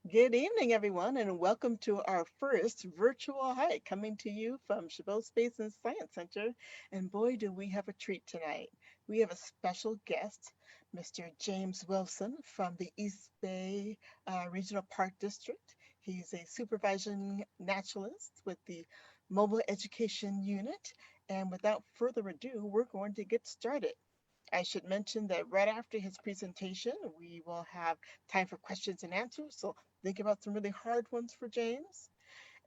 Good evening, everyone, and welcome to our first virtual hike coming to you from Chabot Space and Science Center. And boy, do we have a treat tonight. We have a special guest, Mr. James Wilson from the East Bay Regional Park District. He's a supervising naturalist with the Mobile Education Unit. And without further ado, we're going to get started. I should mention that right after his presentation, we will have time for questions and answers. So think about some really hard ones for James.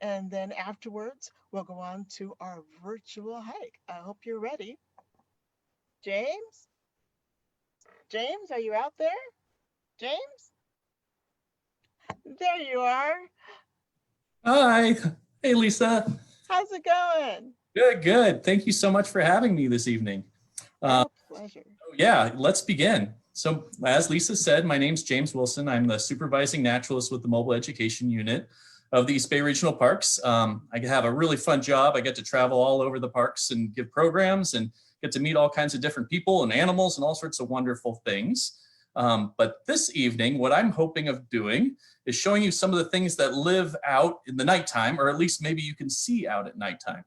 And then afterwards, we'll go on to our virtual hike. I hope you're ready. James? James, are you out there? James? There you are. Hi. Hey, Lisa. How's it going? Good, good. Thank you so much for having me this evening. Our pleasure. Yeah, let's begin. So as Lisa said, my name's James Wilson. I'm the supervising naturalist with the Mobile Education Unit of the East Bay Regional Parks. I have a really fun job. I get to travel all over the parks and give programs and get to meet all kinds of different people and animals and all sorts of wonderful things. But this evening, what I'm hoping of doing is showing you some of the things that live out in the nighttime, or at least maybe you can see out at nighttime.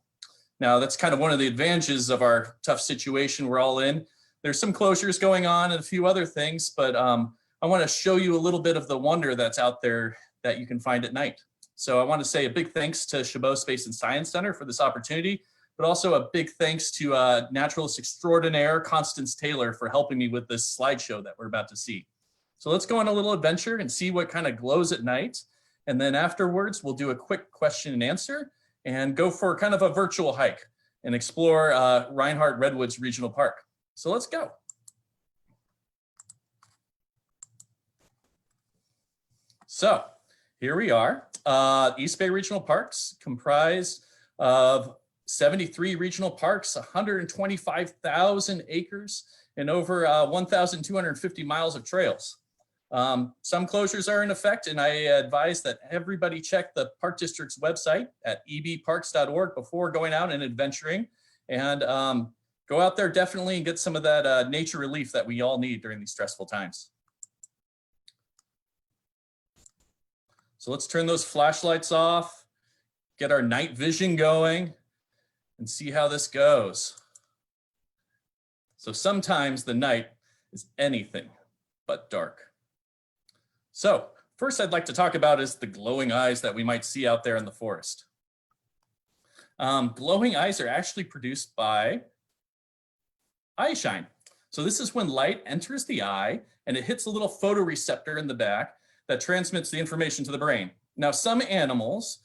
Now, that's kind of one of the advantages of our tough situation we're all in. There's some closures going on and a few other things, but I want to show you a little bit of the wonder that's out there that you can find at night. So I want to say a big thanks to Chabot Space and Science Center for this opportunity, but also a big thanks to naturalist extraordinaire Constance Taylor for helping me with this slideshow that we're about to see. So let's go on a little adventure and see what kind of glows at night. And then afterwards, we'll do a quick question and answer and go for kind of a virtual hike and explore Reinhardt Redwoods Regional Park. So let's go. So here we are. East Bay Regional Parks comprise of 73 regional parks, 125,000 acres, and over 1,250 miles of trails. Some closures are in effect, and I advise that everybody check the Park District's website at ebparks.org before going out and adventuring, and go out there definitely and get some of that nature relief that we all need during these stressful times. So let's turn those flashlights off, get our night vision going, and see how this goes. So sometimes the night is anything but dark. So first I'd like to talk about is the glowing eyes that we might see out there in the forest. Glowing eyes are actually produced by eyeshine. So this is when light enters the eye and it hits a little photoreceptor in the back that transmits the information to the brain. Now, some animals,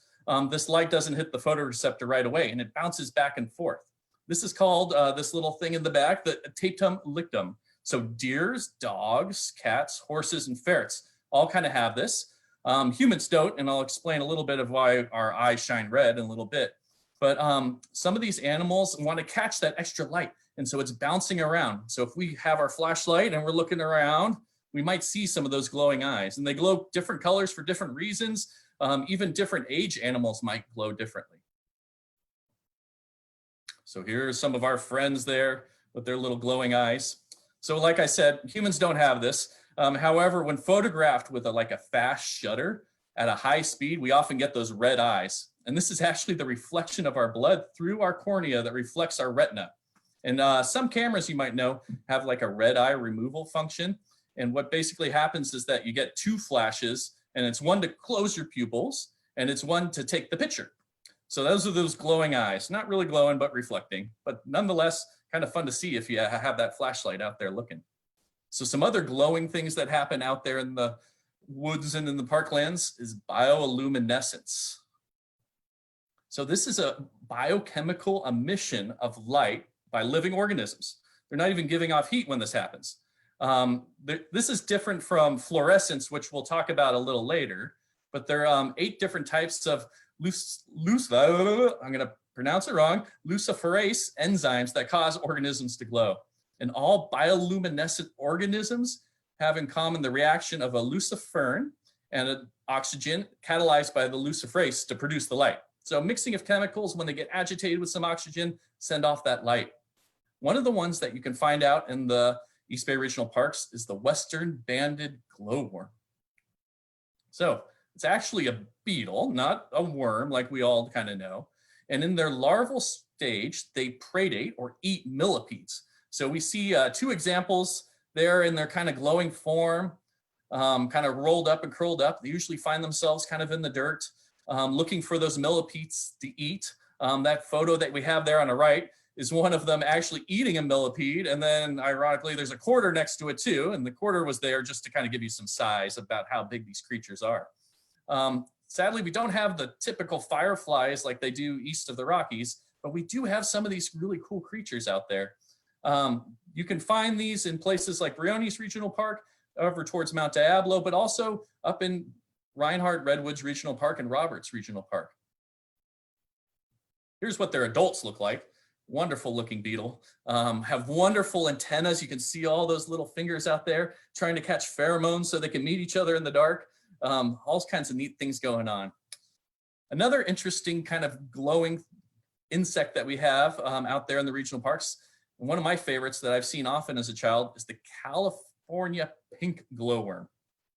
this light doesn't hit the photoreceptor right away and it bounces back and forth. This is called this little thing in the back, the tapetum lictum. So deers, dogs, cats, horses, and ferrets all kind of have this. Humans don't, and I'll explain a little bit of why our eyes shine red in a little bit. But some of these animals want to catch that extra light, and so it's bouncing around. So if we have our flashlight and we're looking around, we might see some of those glowing eyes, and they glow different colors for different reasons. Even different age animals might glow differently. So here are some of our friends there with their little glowing eyes. So like I said, humans don't have this. However, when photographed with a fast shutter at a high speed, we often get those red eyes. And this is actually the reflection of our blood through our cornea that reflects our retina. And some cameras, you might know, have like a red eye removal function. And what basically happens is that you get two flashes, and it's one to close your pupils, and it's one to take the picture. So those are those glowing eyes, not really glowing, but reflecting, but nonetheless, kind of fun to see if you have that flashlight out there looking. So some other glowing things that happen out there in the woods and in the parklands is bioluminescence. So this is a biochemical emission of light by living organisms. They're not even giving off heat when this happens. This is different from fluorescence, which we'll talk about a little later, but there are 8 different types of I'm going to pronounce it wrong, luciferase enzymes that cause organisms to glow. And all bioluminescent organisms have in common the reaction of a luciferin and an oxygen catalyzed by the luciferase to produce the light. So mixing of chemicals, when they get agitated with some oxygen, send off that light. One of the ones that you can find out in the East Bay Regional Parks is the western banded glowworm. So It's actually a beetle, not a worm like we all kind of know. And in their larval stage, they predate or eat millipedes. So we see two examples there in their kind of glowing form, kind of rolled up and curled up. They usually find themselves kind of in the dirt, looking for those millipedes to eat. That photo that we have there on the right is one of them actually eating a millipede. And then ironically, there's a quarter next to it too. And the quarter was there just to kind of give you some size about how big these creatures are. Sadly, we don't have the typical fireflies like they do east of the Rockies, but we do have some of these really cool creatures out there. You can find these in places like Briones Regional Park, over towards Mount Diablo, but also up in Reinhardt Redwoods Regional Park and Roberts Regional Park. Here's what their adults look like. Wonderful looking beetle. Have wonderful antennas. You can see all those little fingers out there trying to catch pheromones so they can meet each other in the dark. All kinds of neat things going on. Another interesting kind of glowing insect that we have out there in the regional parks, and one of my favorites that I've seen often as a child, is the California pink glowworm.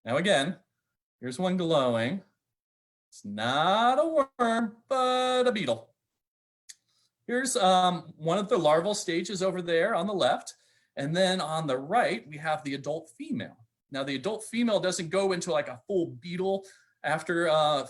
Now again, here's one glowing. It's not a worm, but a beetle. Here's one of the larval stages over there on the left. And then on the right, we have the adult female. Now the adult female doesn't go into like a full beetle after a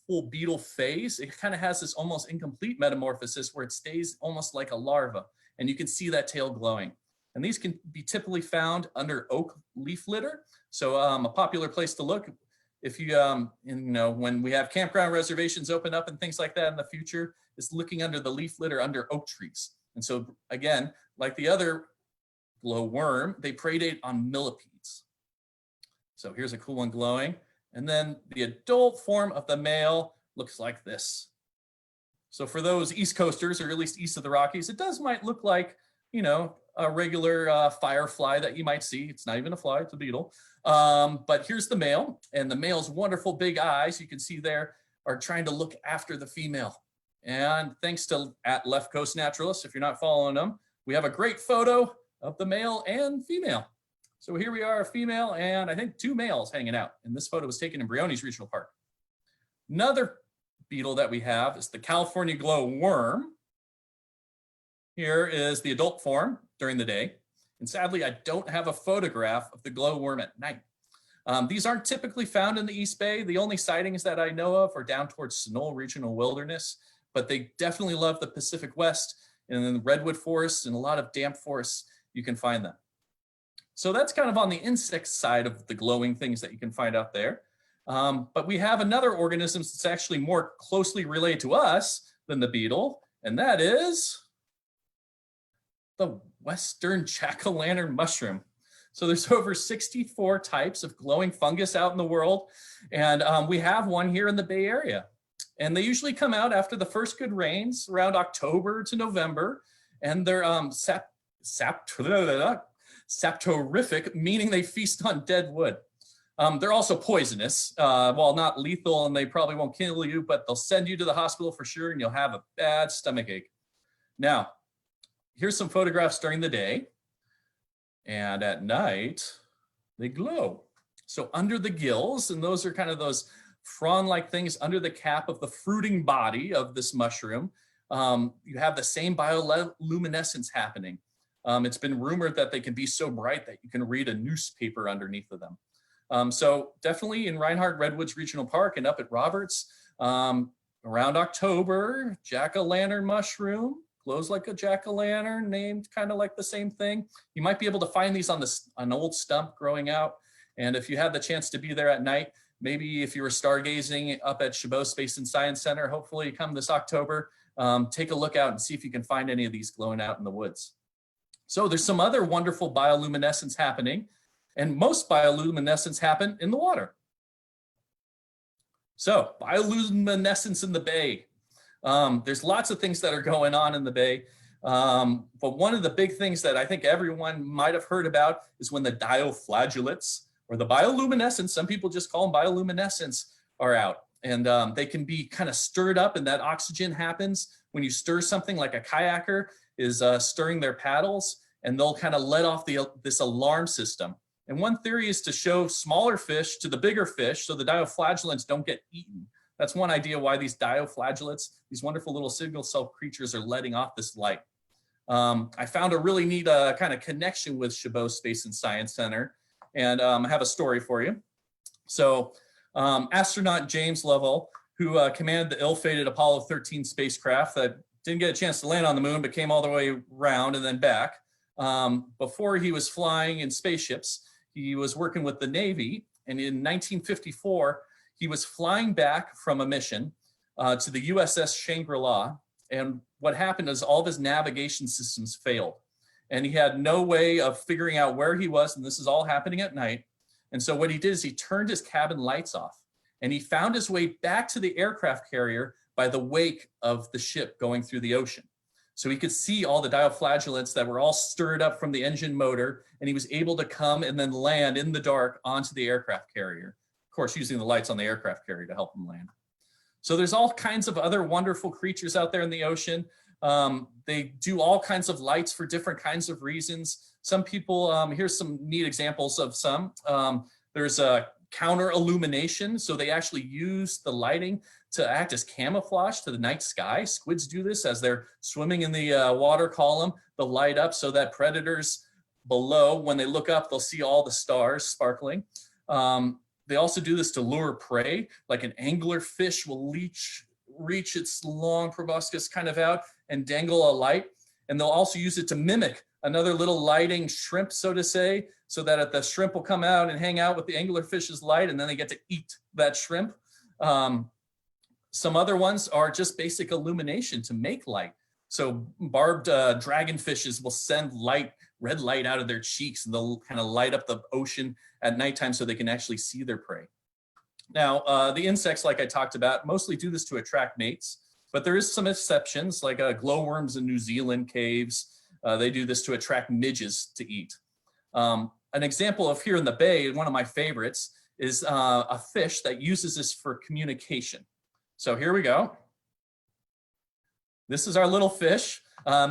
full beetle phase. It kind of has this almost incomplete metamorphosis where it stays almost like a larva. And you can see that tail glowing. And these can be typically found under oak leaf litter. So a popular place to look if you, when we have campground reservations open up and things like that in the future, is looking under the leaf litter under oak trees. And so again, like the other glowworm, they predate on millipedes. So here's a cool one glowing. And then the adult form of the male looks like this. So for those East Coasters, or at least east of the Rockies, it might look like, a regular firefly that you might see. It's not even a fly, it's a beetle. But here's the male, and the male's wonderful big eyes, you can see there, are trying to look after the female. And thanks to @Left Coast Naturalists, if you're not following them, we have a great photo of the male and female. So here we are, a female and I think 2 males hanging out. And this photo was taken in Briones Regional Park. Another beetle that we have is the California glowworm. Here is the adult form during the day. And sadly, I don't have a photograph of the glowworm at night. These aren't typically found in the East Bay. The only sightings that I know of are down towards Sunol Regional Wilderness, but they definitely love the Pacific West, and in the redwood forests and a lot of damp forests, you can find them. So that's kind of on the insect side of the glowing things that you can find out there. But we have another organism that's actually more closely related to us than the beetle, and that is the Western jack-o'-lantern mushroom. So there's over 64 types of glowing fungus out in the world, and we have one here in the Bay Area. And they usually come out after the first good rains around October to November, and they're saptorific, meaning they feast on dead wood. They're also poisonous, while not lethal, and they probably won't kill you, but they'll send you to the hospital for sure, and you'll have a bad stomach ache. Now, here's some photographs during the day, and at night, they glow. So under the gills, and those are kind of those frond-like things under the cap of the fruiting body of this mushroom, you have the same bioluminescence happening. It's been rumored that they can be so bright that you can read a newspaper underneath of them. So definitely in Reinhardt Redwoods Regional Park and up at Roberts, around October, jack-o'-lantern mushroom, glows like a jack-o'-lantern, named kind of like the same thing. You might be able to find these on an old stump growing out. And if you had the chance to be there at night, maybe if you were stargazing up at Chabot Space and Science Center, hopefully come this October, take a look out and see if you can find any of these glowing out in the woods. So there's some other wonderful bioluminescence happening, and most bioluminescence happen in the water. So bioluminescence in the Bay. There's lots of things that are going on in the Bay. But one of the big things that I think everyone might have heard about is when the dioflagellates, or the bioluminescence, some people just call them bioluminescence, are out. And they can be kind of stirred up, and that oxygen happens when you stir something like a kayaker is stirring their paddles, and they'll kind of let off this alarm system. And one theory is to show smaller fish to the bigger fish so the dioflagellants don't get eaten. That's one idea why these dioflagellates, these wonderful little single cell creatures, are letting off this light. I found a really neat kind of connection with Chabot Space and Science Center, and I have a story for you. So astronaut James Lovell, who commanded the ill-fated Apollo 13 spacecraft that didn't get a chance to land on the moon, but came all the way around and then back. Before he was flying in spaceships, he was working with the Navy, and in 1954, he was flying back from a mission to the USS Shangri-La, and what happened is all of his navigation systems failed, and he had no way of figuring out where he was, and this is all happening at night. And so what he did is he turned his cabin lights off, and he found his way back to the aircraft carrier by the wake of the ship going through the ocean. So he could see all the dioflagellates that were all stirred up from the engine motor, and he was able to come and then land in the dark onto the aircraft carrier. Of course, using the lights on the aircraft carrier to help him land. So there's all kinds of other wonderful creatures out there in the ocean. They do all kinds of lights for different kinds of reasons. Some people, here's some neat examples of some. There's a counter illumination. So they actually use the lighting to act as camouflage to the night sky. Squids do this as they're swimming in the water column. They'll light up so that predators below, when they look up, they'll see all the stars sparkling. They also do this to lure prey, like an angler fish will reach its long proboscis kind of out and dangle a light. And they'll also use it to mimic another little lighting shrimp, so to say, so that the shrimp will come out and hang out with the anglerfish's light, and then they get to eat that shrimp. Some other ones are just basic illumination to make light. So barbed dragonfishes will send red light out of their cheeks, and they'll kind of light up the ocean at nighttime so they can actually see their prey. Now, the insects, like I talked about, mostly do this to attract mates, but there is some exceptions, like glowworms in New Zealand caves. They do this to attract midges to eat. An example of here in the bay, one of my favorites, is a fish that uses this for communication. So here we go. This is our little fish.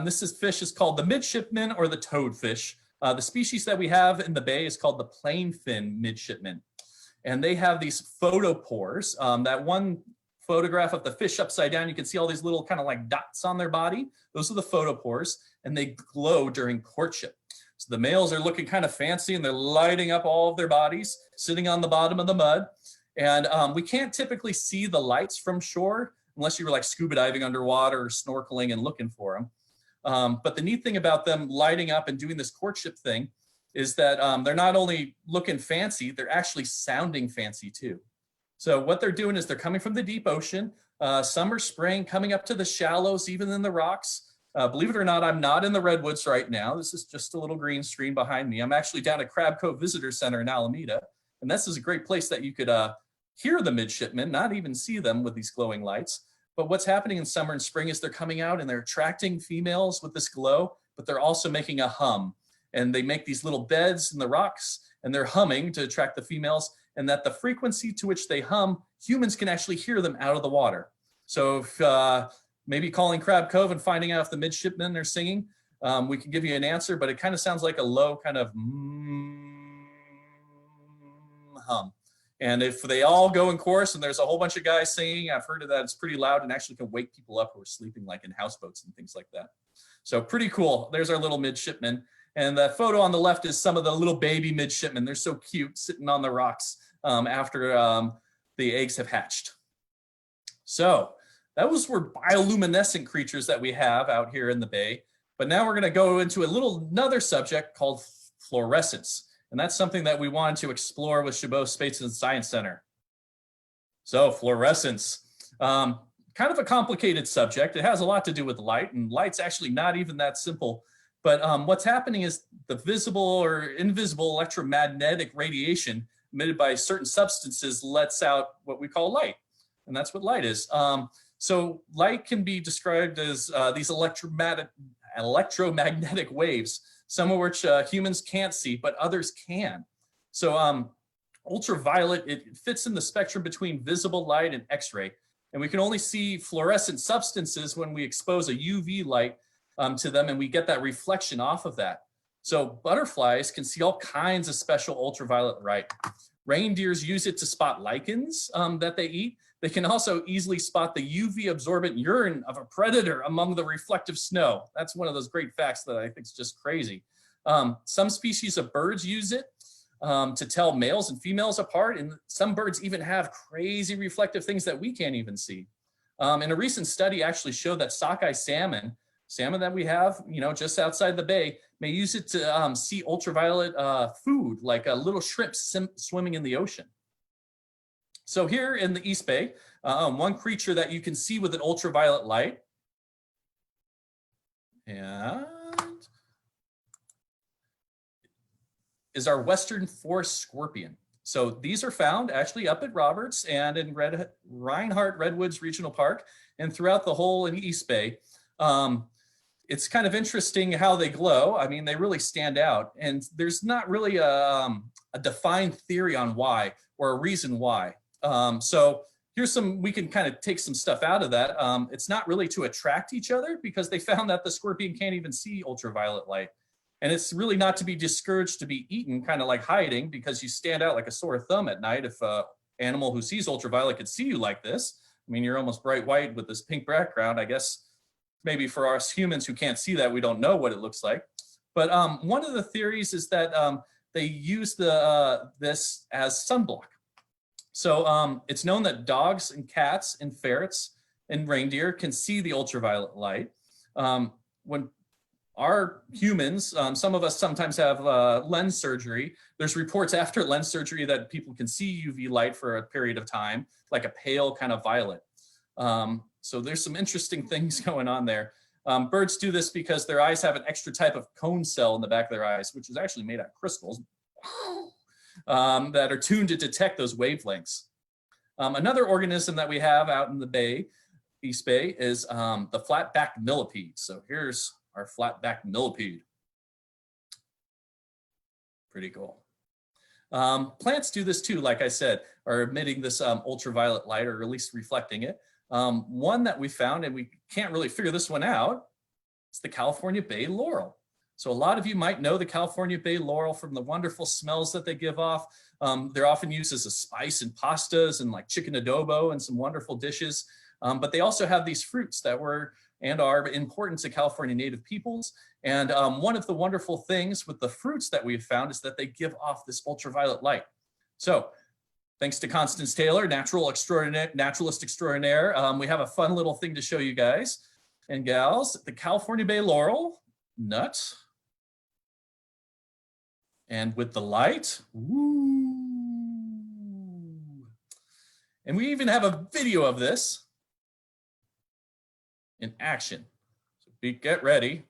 This fish is called the midshipman or the toadfish. The species that we have in the bay is called the plainfin midshipman. And they have these photopores. That one photograph of the fish upside down, you can see all these little kind of like dots on their body. Those are the photopores, and they glow during courtship. So the males are looking kind of fancy, and they're lighting up all of their bodies, sitting on the bottom of the mud. And we can't typically see the lights from shore unless you were like scuba diving underwater or snorkeling and looking for them. But the neat thing about them lighting up and doing this courtship thing is that they're not only looking fancy, they're actually sounding fancy too. So what they're doing is they're coming from the deep ocean, summer, spring, coming up to the shallows, even in the rocks. Believe it or not, I'm not in the redwoods right now. This is just a little green screen behind me. I'm actually down at Crab Cove Visitor Center in Alameda. And this is a great place that you could hear the midshipmen, not even see them with these glowing lights. But what's happening in summer and spring is they're coming out and they're attracting females with this glow, but they're also making a hum. And they make these little beds in the rocks, and they're humming to attract the females, and that the frequency to which they hum, humans can actually hear them out of the water. So if maybe calling Crab Cove and finding out if the midshipmen are singing, we can give you an answer, but it kind of sounds like a low kind of hum. And if they all go in chorus and there's a whole bunch of guys singing, I've heard of that, it's pretty loud and actually can wake people up who are sleeping like in houseboats and things like that. So pretty cool. There's our little midshipmen. And the photo on the left is some of the little baby midshipmen. They're so cute sitting on the rocks after the eggs have hatched. So those were bioluminescent creatures that we have out here in the bay. But now we're going to go into another subject called fluorescence. And that's something that we wanted to explore with Chabot Space and Science Center. So fluorescence, kind of a complicated subject. It has a lot to do with light, and light's actually not even that simple. But what's happening is the visible or invisible electromagnetic radiation emitted by certain substances lets out what we call light. And that's what light is. So light can be described as these electromagnetic waves, some of which humans can't see, but others can. So ultraviolet, it fits in the spectrum between visible light and X-ray. And we can only see fluorescent substances when we expose a UV light to them, and we get that reflection off of that. So butterflies can see all kinds of special ultraviolet light. Reindeers use it to spot lichens that they eat. They can also easily spot the UV absorbent urine of a predator among the reflective snow. That's one of those great facts that I think is just crazy. Some species of birds use it to tell males and females apart, and some birds even have crazy reflective things that we can't even see. And a recent study actually showed that sockeye salmon that we have, just outside the bay, may use it to see ultraviolet food, like little shrimp swimming in the ocean. So here in the East Bay, one creature that you can see with an ultraviolet light, and is our western forest scorpion. So these are found actually up at Roberts and in Reinhardt Redwoods Regional Park and throughout the whole in East Bay. It's kind of interesting how they glow. I mean, they really stand out, and there's not really a defined theory on why or a reason why. So here's we can kind of take some stuff out of that. It's not really to attract each other because they found that the scorpion can't even see ultraviolet light. And it's really not to be discouraged to be eaten, kind of like hiding, because you stand out like a sore thumb at night if an animal who sees ultraviolet could see you like this. I mean, you're almost bright white with this pink background. I guess maybe for us humans who can't see that, we don't know what it looks like. But one of the theories is that they use this as sunblock. So it's known that dogs and cats and ferrets and reindeer can see the ultraviolet light. When our humans, some of us sometimes have lens surgery. There's reports after lens surgery that people can see UV light for a period of time, like a pale kind of violet. So there's some interesting things going on there. Birds do this because their eyes have an extra type of cone cell in the back of their eyes, which is actually made out of crystals that are tuned to detect those wavelengths. Another organism that we have out in the bay, East Bay, is the flat-backed millipede. So here's our flat-backed millipede. Pretty cool. Plants do this too, like I said, are emitting this ultraviolet light, or at least reflecting it. One that we found, and we can't really figure this one out, is the California bay laurel. So a lot of you might know the California bay laurel from the wonderful smells that they give off. They're often used as a spice in pastas and like chicken adobo and some wonderful dishes. But they also have these fruits that were and are important to California native peoples. And one of the wonderful things with the fruits that we've found is that they give off this ultraviolet light. So thanks to Constance Taylor, naturalist extraordinaire, we have a fun little thing to show you guys and gals. The California bay laurel nut. And with the light, woo. And we even have a video of this in action. So get ready.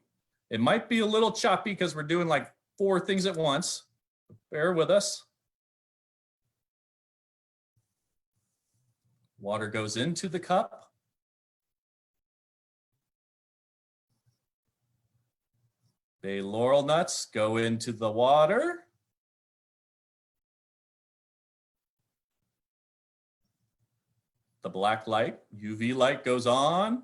It might be a little choppy because we're doing like 4 things at once. Bear with us. Water goes into the cup. Bay laurel nuts go into the water. The black light, UV light goes on.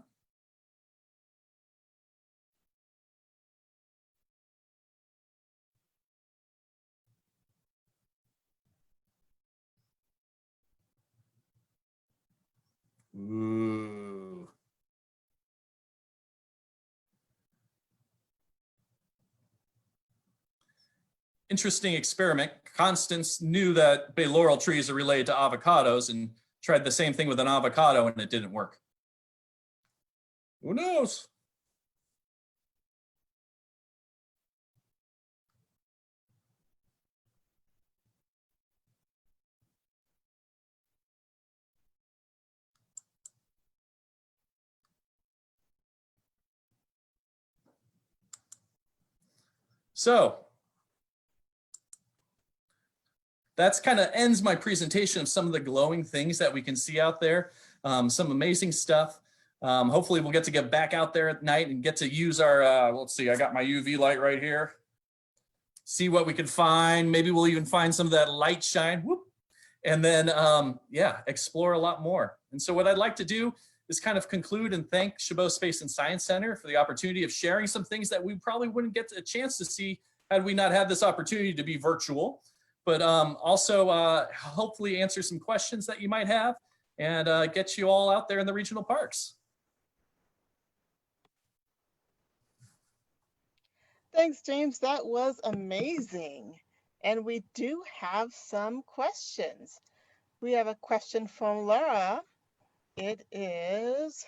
Ooh. Interesting experiment. Constance knew that bay laurel trees are related to avocados and tried the same thing with an avocado and it didn't work. Who knows? So that's kind of ends my presentation of some of the glowing things that we can see out there. Some amazing stuff. Hopefully we'll get to get back out there at night and get to use our, let's see, I got my UV light right here. See what we can find. Maybe we'll even find some of that light shine. Whoop. And then, yeah, explore a lot more. And so what I'd like to do is kind of conclude and thank Chabot Space and Science Center for the opportunity of sharing some things that we probably wouldn't get a chance to see had we not had this opportunity to be virtual, but also hopefully answer some questions that you might have and get you all out there in the regional parks. Thanks, James. That was amazing. And we do have some questions. We have a question from Laura. It is,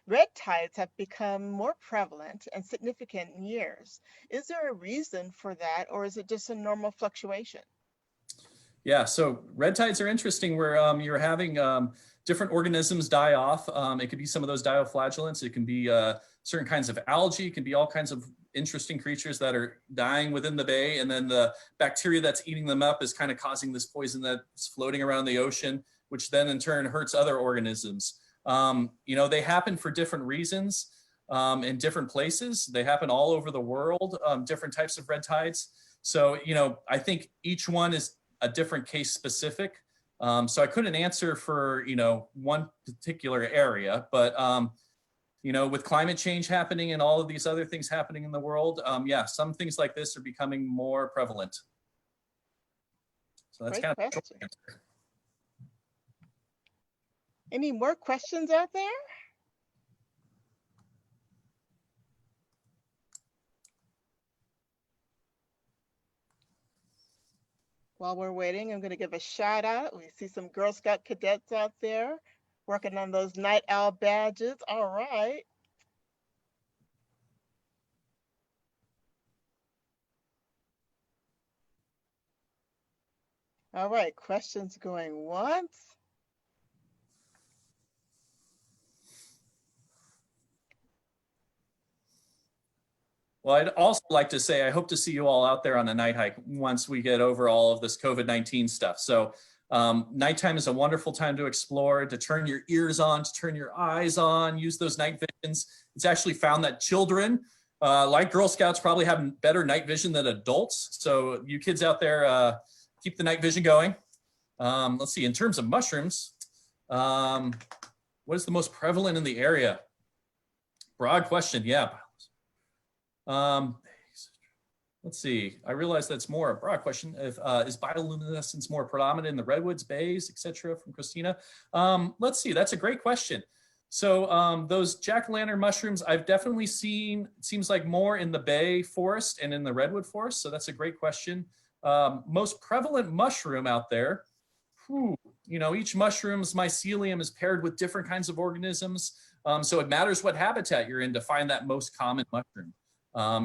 red tides have become more prevalent and significant in years. Is there a reason for that, or is it just a normal fluctuation? Yeah, so red tides are interesting where you're having different organisms die off. It could be some of those dioflagellants. It can be certain kinds of algae. It can be all kinds of interesting creatures that are dying within the bay. And then the bacteria that's eating them up is kind of causing this poison that's floating around the ocean, which then in turn hurts other organisms. You know, they happen for different reasons in different places. They happen all over the world, different types of red tides. So, you know, I think each one is a different case specific. So I couldn't answer for, you know, one particular area, but, you know, with climate change happening and all of these other things happening in the world, yeah, some things like this are becoming more prevalent. So that's Great kind of question. Any more questions out there? While we're waiting, I'm going to give a shout out. We see some Girl Scout cadets out there working on those night owl badges. All right. All right, questions going once. Well, I'd also like to say I hope to see you all out there on a night hike once we get over all of this COVID-19 stuff. So nighttime is a wonderful time to explore, to turn your ears on, to turn your eyes on, use those night visions. It's actually found that children, like Girl Scouts, probably have better night vision than adults. So you kids out there, keep the night vision going. Let's see, in terms of mushrooms, what is the most prevalent in the area? Broad question, yeah. Let's see. I realize that's more a broad question. If is bioluminescence more predominant in the redwoods, bays, etc. From Christina. Let's see. That's a great question. So those jack-o'-lantern mushrooms, I've definitely seen. It seems like more in the bay forest and in the redwood forest. So that's a great question. Most prevalent mushroom out there. Whew, you know, each mushroom's mycelium is paired with different kinds of organisms. So it matters what habitat you're in to find that most common mushroom.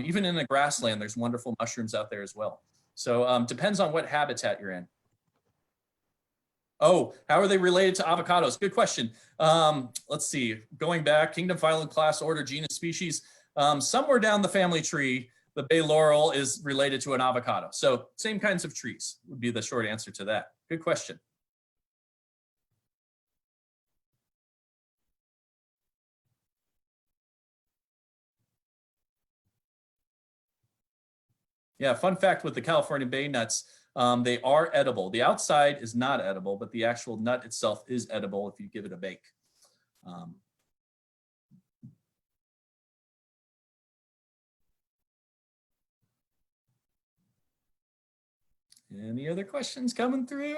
Even in the grassland, there's wonderful mushrooms out there as well. So depends on what habitat you're in. Oh, how are they related to avocados? Good question. Let's see, going back, kingdom, phylum, class, order, genus, species. Somewhere down the family tree, the bay laurel is related to an avocado. So same kinds of trees would be the short answer to that. Good question. Yeah, fun fact with the California bay nuts, they are edible. The outside is not edible, but the actual nut itself is edible if you give it a bake. Any other questions coming through?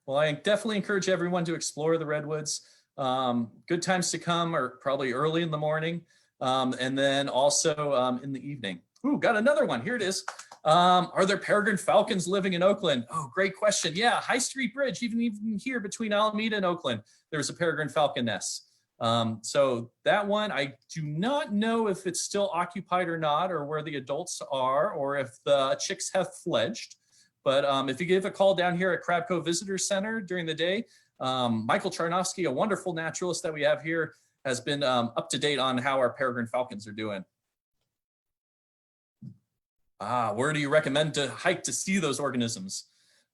Well, I definitely encourage everyone to explore the redwoods. Good times to come are probably early in the morning and then also in the evening. Ooh, got another one. Here it is. Are there peregrine falcons living in Oakland? Oh, great question. Yeah, High Street Bridge, even here between Alameda and Oakland, there's a peregrine falcon nest. So that one, I do not know if it's still occupied or not, or where the adults are, or if the chicks have fledged. But if you give a call down here at Crab Cove Visitor Center during the day, Michael Charnowski, a wonderful naturalist that we have here, has been up to date on how our peregrine falcons are doing. Where do you recommend to hike to see those organisms?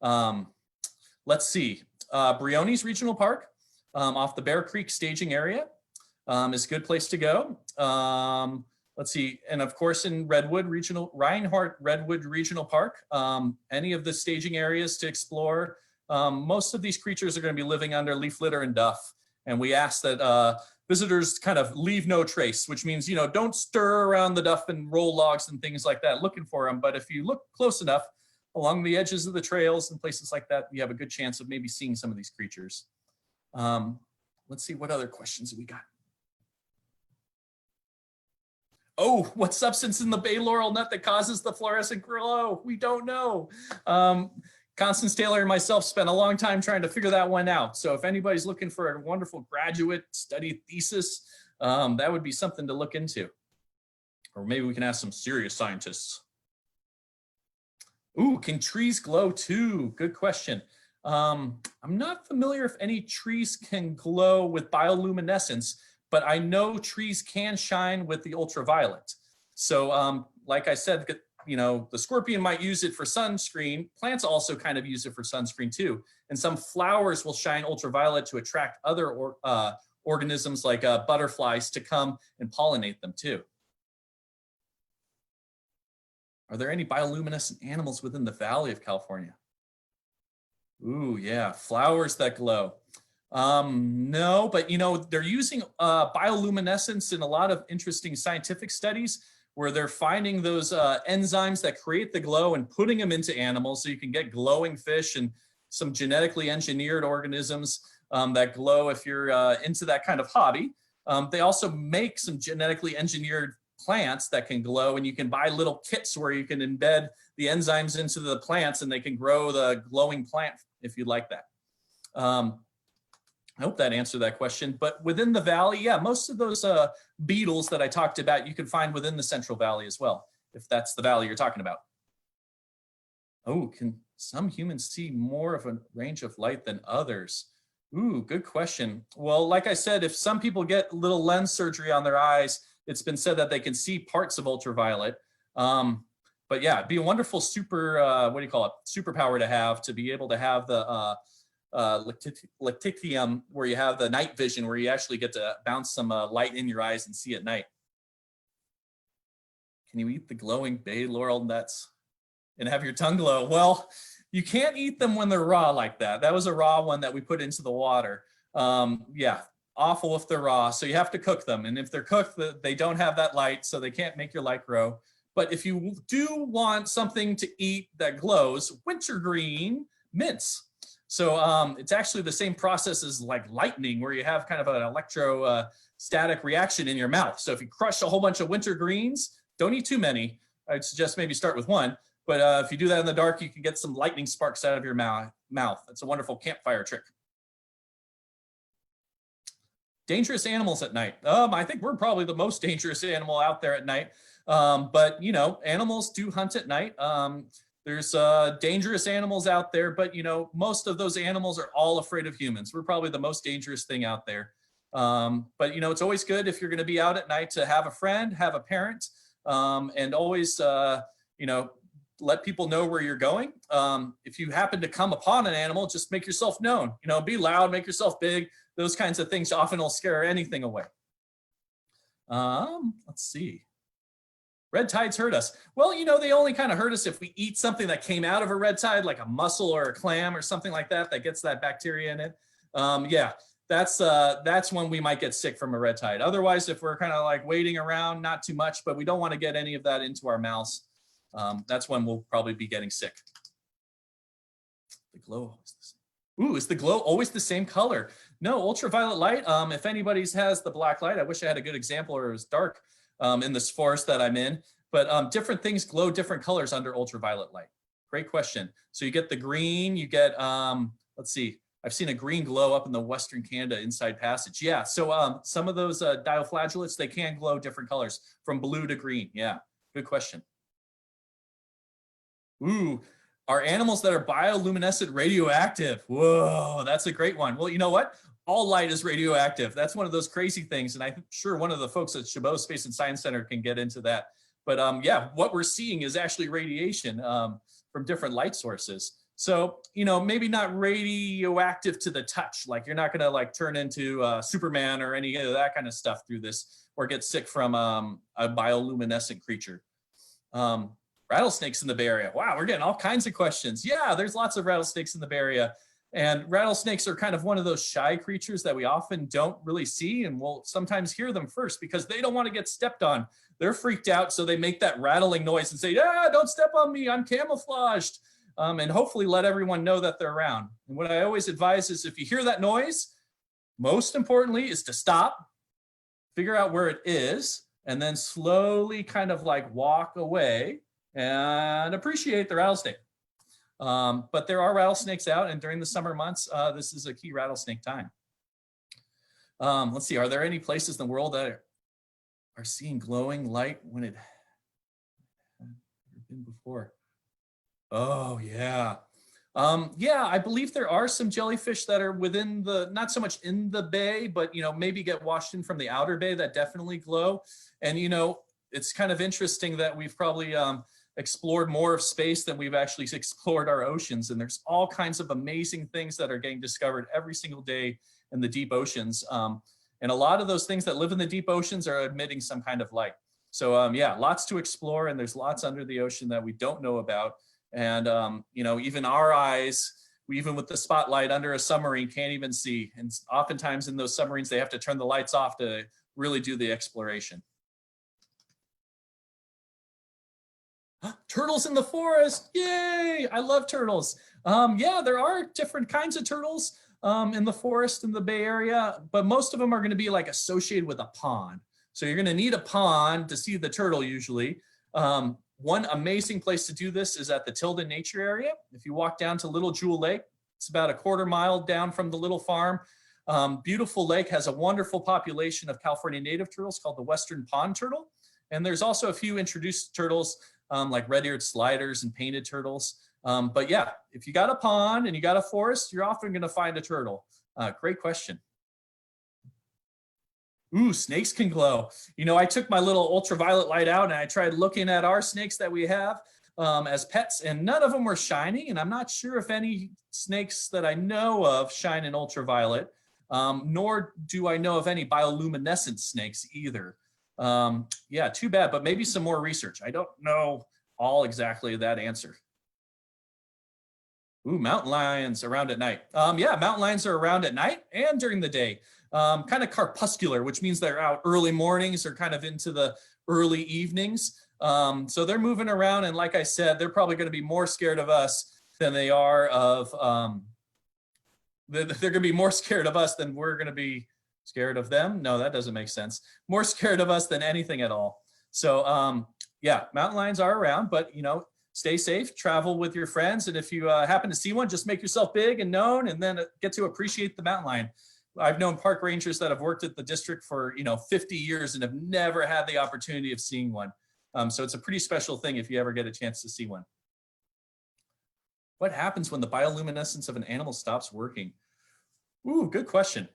Let's see. Briones Regional Park off the Bear Creek staging area is a good place to go. Let's see, and of course in Reinhardt Redwood Regional Park, any of the staging areas to explore. most of these creatures are going to be living under leaf litter and duff. And we ask that visitors kind of leave no trace, which means, you know, don't stir around the duff and roll logs and things like that looking for them. But if you look close enough along the edges of the trails and places like that, you have a good chance of maybe seeing some of these creatures. Let's see, what other questions we got? Oh, what substance in the bay laurel nut that causes the fluorescent glow? We don't know. Constance Taylor and myself spent a long time trying to figure that one out. So if anybody's looking for a wonderful graduate study thesis, that would be something to look into. Or maybe we can ask some serious scientists. Ooh, can trees glow too? Good question. I'm not familiar if any trees can glow with bioluminescence, but I know trees can shine with the ultraviolet. So like I said, you know, the scorpion might use it for sunscreen. Plants also kind of use it for sunscreen too. And some flowers will shine ultraviolet to attract other organisms like butterflies to come and pollinate them too. Are there any bioluminescent animals within the Valley of California? Ooh, yeah, flowers that glow. No, but you know, they're using bioluminescence in a lot of interesting scientific studies where they're finding those enzymes that create the glow and putting them into animals so you can get glowing fish and some genetically engineered organisms that glow if you're into that kind of hobby. They also make some genetically engineered plants that can glow, and you can buy little kits where you can embed the enzymes into the plants and they can grow the glowing plant if you'd like that. I hope that answered that question. But within the valley, yeah, most of those beetles that I talked about, you can find within the Central Valley as well, if that's the valley you're talking about. Oh, can some humans see more of a range of light than others? Ooh, good question. Well, like I said, if some people get little lens surgery on their eyes, it's been said that they can see parts of ultraviolet. But yeah, it'd be a wonderful superpower to be able to have the lectitium, where you have the night vision, where you actually get to bounce some light in your eyes and see at night. Can you eat the glowing bay laurel nuts and have your tongue glow? Well, you can't eat them when they're raw like that. That was a raw one that we put into the water. Yeah, awful if they're raw. So you have to cook them. And if they're cooked, they don't have that light, so they can't make your light grow. But if you do want something to eat that glows, wintergreen mints. So it's actually the same process as like lightning, where you have kind of an electrostatic reaction in your mouth. So if you crush a whole bunch of wintergreens, don't eat too many. I'd suggest maybe start with one. But if you do that in the dark, you can get some lightning sparks out of your mouth. It's a wonderful campfire trick. Dangerous animals at night. I think we're probably the most dangerous animal out there at night. But, you know, animals do hunt at night. There's dangerous animals out there, but, you know, most of those animals are all afraid of humans. We're probably the most dangerous thing out there. But, you know, it's always good if you're going to be out at night to have a friend, have a parent, and always, you know, let people know where you're going. If you happen to come upon an animal, just make yourself known. You know, be loud, make yourself big. Those kinds of things often will scare anything away. Let's see. Red tides hurt us. Well, you know, they only kind of hurt us if we eat something that came out of a red tide, like a mussel or a clam or something like that, that gets that bacteria in it. Yeah, that's when we might get sick from a red tide. Otherwise, if we're kind of like waiting around, not too much, but we don't want to get any of that into our mouths. That's when we'll probably be getting sick. The glow. Ooh, is the glow always the same color? No, ultraviolet light. If anybody's has the black light, I wish I had a good example, or it was dark in this forest that I'm in. But different things glow different colors under ultraviolet light. Great question. So you get the green, you get, let's see, I've seen a green glow up in the Western Canada Inside Passage. Yeah, so some of those dioflagellates, they can glow different colors from blue to green. Yeah, good question. Ooh, are animals that are bioluminescent radioactive? Whoa, that's a great one. Well, you know what? All light is radioactive. That's one of those crazy things. And I'm sure one of the folks at Chabot Space and Science Center can get into that. But yeah, what we're seeing is actually radiation from different light sources. So, you know, maybe not radioactive to the touch. Like you're not going to like turn into Superman or any of that kind of stuff through this, or get sick from a bioluminescent creature. Rattlesnakes in the Bay Area. Wow, we're getting all kinds of questions. Yeah, there's lots of rattlesnakes in the Bay Area. And rattlesnakes are kind of one of those shy creatures that we often don't really see, and we'll sometimes hear them first because they don't want to get stepped on. They're freaked out, so they make that rattling noise and say, "Ah, don't step on me, I'm camouflaged," and hopefully let everyone know that they're around. And what I always advise is if you hear that noise, most importantly is to stop, figure out where it is, and then slowly kind of like walk away and appreciate the rattlesnake. But there are rattlesnakes out, and during the summer months, this is a key rattlesnake time. Let's see, are there any places in the world that are seeing glowing light when it hasn't been before? Oh, yeah. Yeah, I believe there are some jellyfish that are within the, not so much in the bay, but, maybe get washed in from the outer bay that definitely glow. And, it's kind of interesting that we've probably explored more of space than we've actually explored our oceans. And there's all kinds of amazing things that are getting discovered every single day in the deep oceans. And a lot of those things that live in the deep oceans are emitting some kind of light. So yeah, lots to explore, and there's lots under the ocean that we don't know about. And even our eyes, even with the spotlight under a submarine, can't even see. And oftentimes in those submarines, they have to turn the lights off to really do the exploration. Turtles in the forest, yay! I love turtles. Yeah, there are different kinds of turtles in the forest in the Bay Area, but most of them are going to be like associated with a pond. So you're going to need a pond to see the turtle usually. One amazing place to do this is at the Tilden Nature Area. If you walk down to Little Jewel Lake, it's about a quarter mile down from the little farm. Beautiful lake, has a wonderful population of California native turtles called the Western Pond turtle. And there's also a few introduced turtles like red-eared sliders and painted turtles. But yeah, if you got a pond and you got a forest, you're often going to find a turtle. Great question. Ooh, snakes can glow. I took my little ultraviolet light out and I tried looking at our snakes that we have as pets, and none of them were shining. And I'm not sure if any snakes that I know of shine in ultraviolet, nor do I know of any bioluminescent snakes either. Yeah, too bad, but maybe some more research. I don't know all exactly that answer. Ooh, mountain lions around at night. Yeah, mountain lions are around at night and during the day. Kind of crepuscular, which means they're out early mornings or kind of into the early evenings. So they're moving around, and like I said, they're probably going to be more scared of us than they are of, they're going to be more scared of us than we're going to be scared of them. No, that doesn't make sense. More scared of us than anything at all. So yeah, mountain lions are around, but stay safe, travel with your friends. And if you happen to see one, just make yourself big and known, and then get to appreciate the mountain lion. I've known park rangers that have worked at the district for 50 years and have never had the opportunity of seeing one. So it's a pretty special thing if you ever get a chance to see one. What happens when the bioluminescence of an animal stops working? Ooh, good question.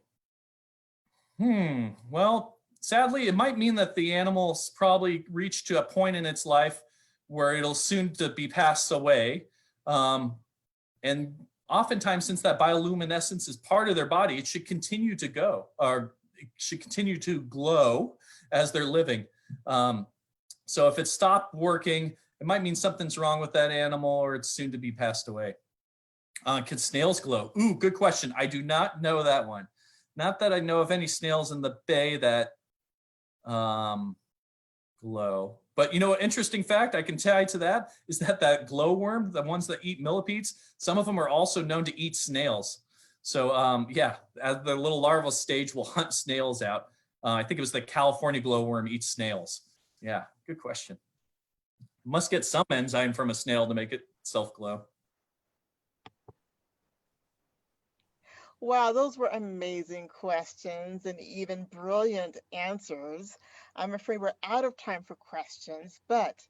Well, sadly, it might mean that the animal's probably reached to a point in its life where it'll soon to be passed away. And oftentimes, since that bioluminescence is part of their body, it should continue to go, or it should continue to glow as they're living. So if it stopped working, it might mean something's wrong with that animal, or it's soon to be passed away. Can snails glow? Ooh, good question. I do not know that one. Not that I know of any snails in the bay that glow. But an interesting fact I can tie to that is that glowworm, the ones that eat millipedes, some of them are also known to eat snails. So yeah, at the little larval stage, will hunt snails out. I think it was the California glowworm eats snails. Yeah, good question. Must get some enzyme from a snail to make itself glow. Wow, those were amazing questions and even brilliant answers. I'm afraid we're out of time for questions, but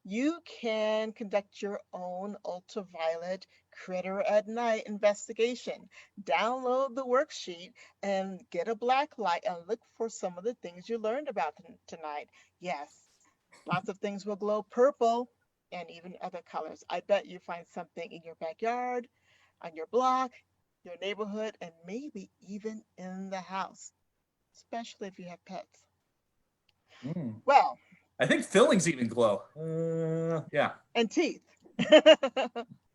you can conduct your own ultraviolet critter at night investigation. Download the worksheet and get a black light and look for some of the things you learned about tonight. Yes, lots of things will glow purple and even other colors. I bet you find something in your backyard, on your block, your neighborhood, and maybe even in the house, especially if you have pets. Well, I think fillings even glow. Yeah. and teeth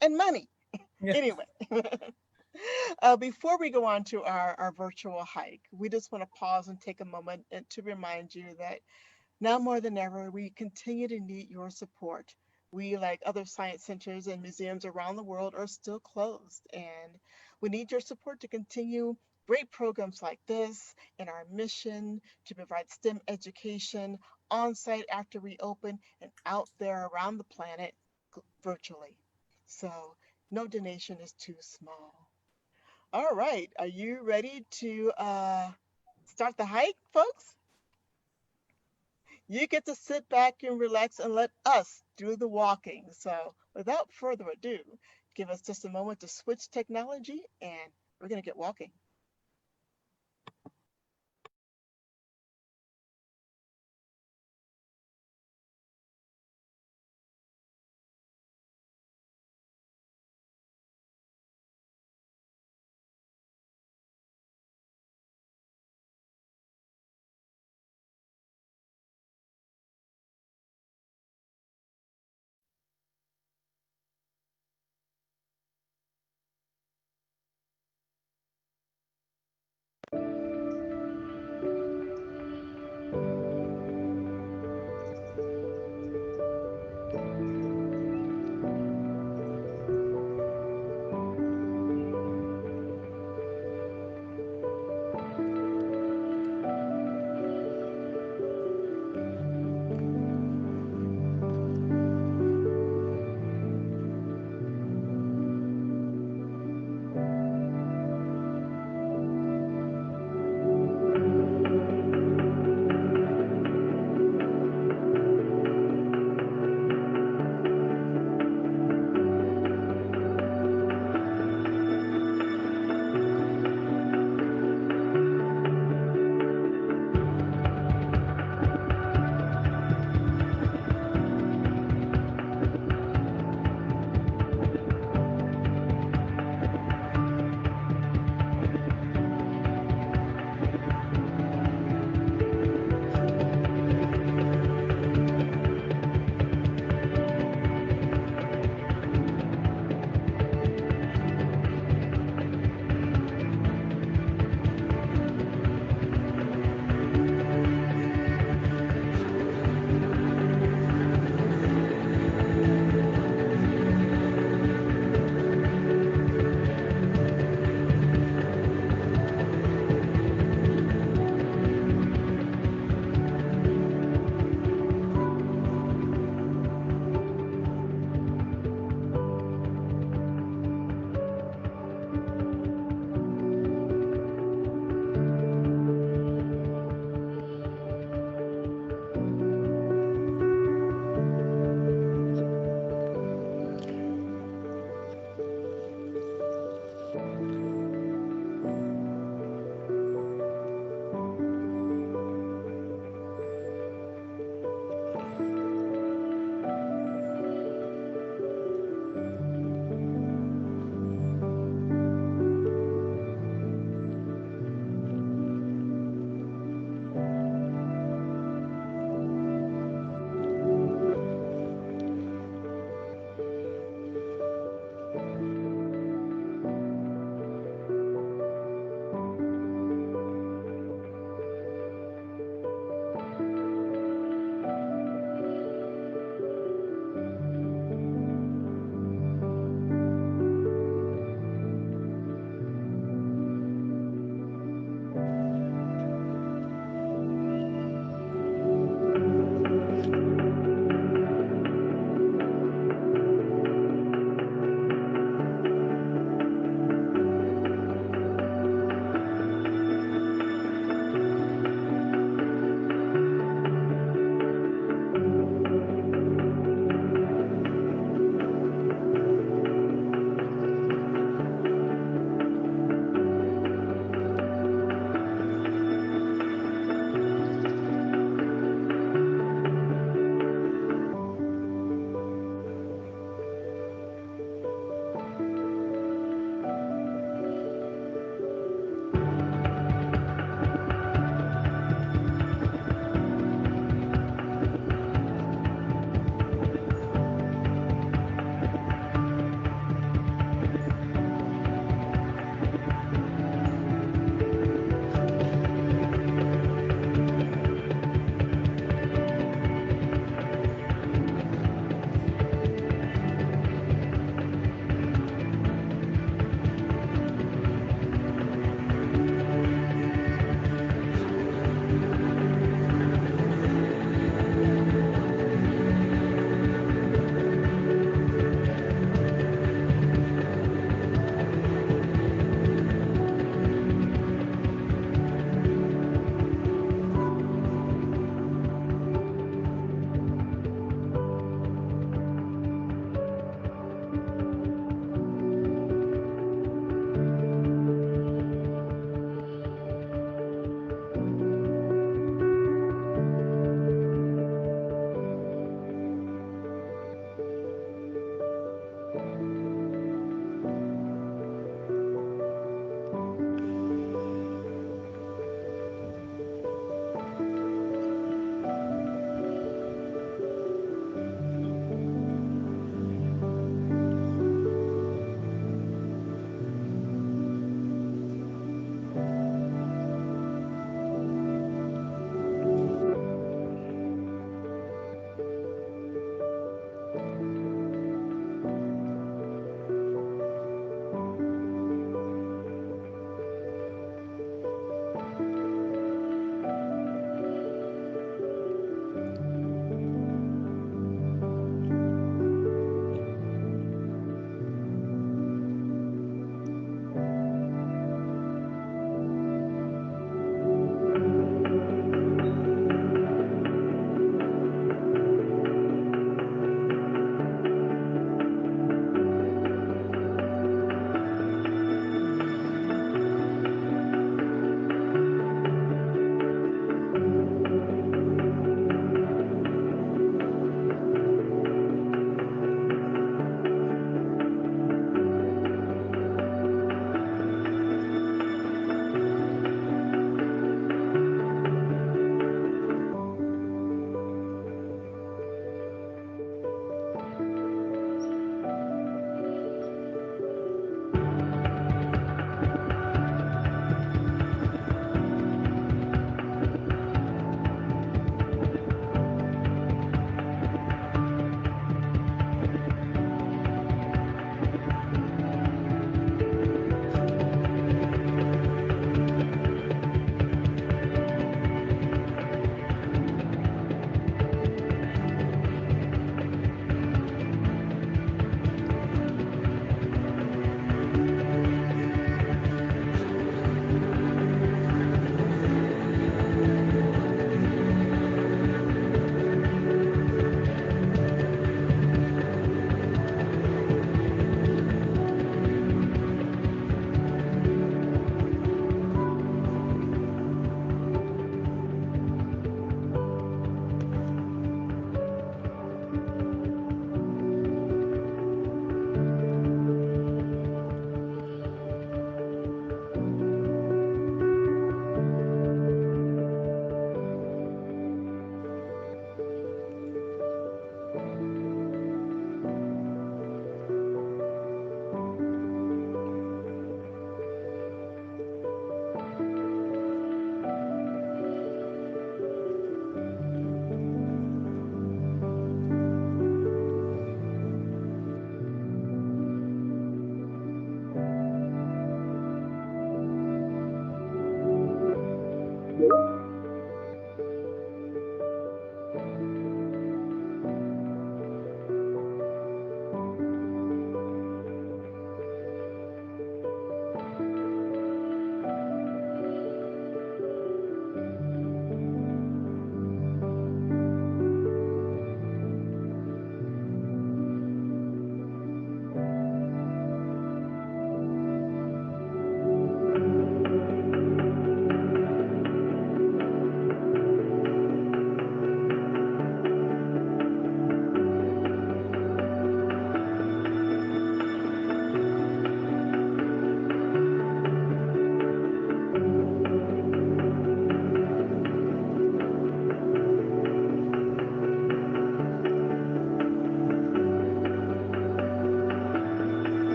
and money. Yeah. Anyway, Before we go on to our virtual hike, we just want to pause and take a moment to remind you that now more than ever, we continue to need your support. We, like other science centers and museums around the world, are still closed, and we need your support to continue great programs like this and our mission to provide STEM education on site after we open and out there around the planet virtually. So, no donation is too small. All right, are you ready to start the hike, folks? You get to sit back and relax and let us do the walking. So, without further ado, give us just a moment to switch technology and we're going to get walking.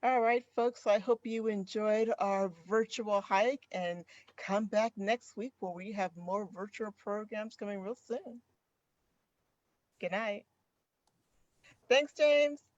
All right, folks, I hope you enjoyed our virtual hike and come back next week where we have more virtual programs coming real soon. Good night. Thanks, James.